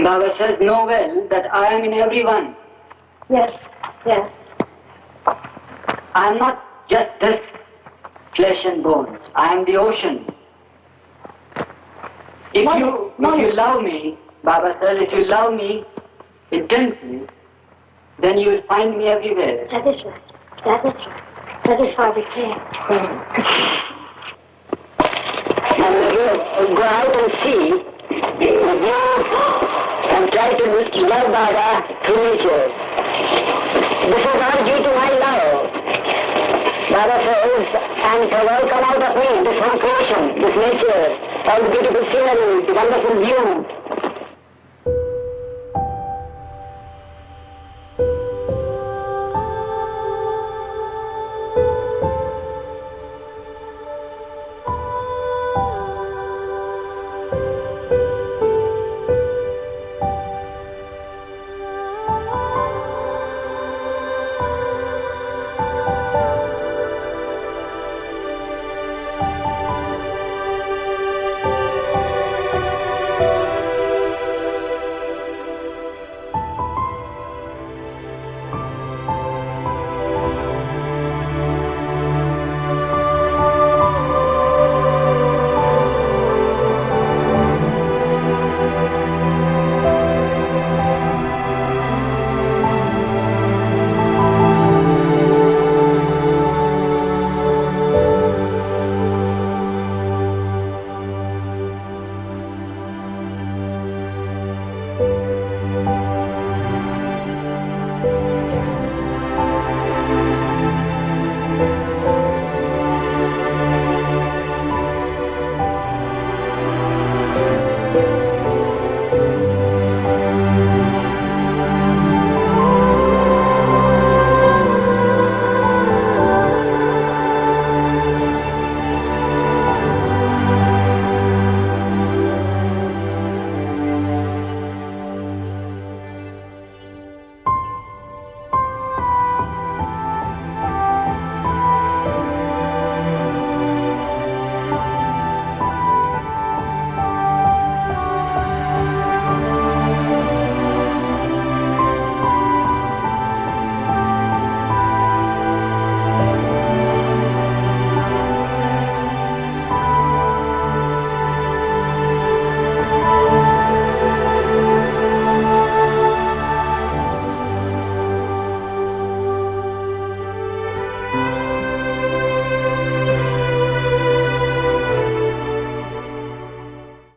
Baba says know well that I am in everyone. Yes, yes. I am not just this flesh and bones. I am the ocean. If you love me, Baba says, if you love me intensely, then you will find me everywhere. That is right. That is right. That is why we came. And if you go out and see, if you and try to love Baba through nature, this is all due to my love. Baba says, and the world come out of me, this whole creation, this nature, all the beautiful scenery, the wonderful view.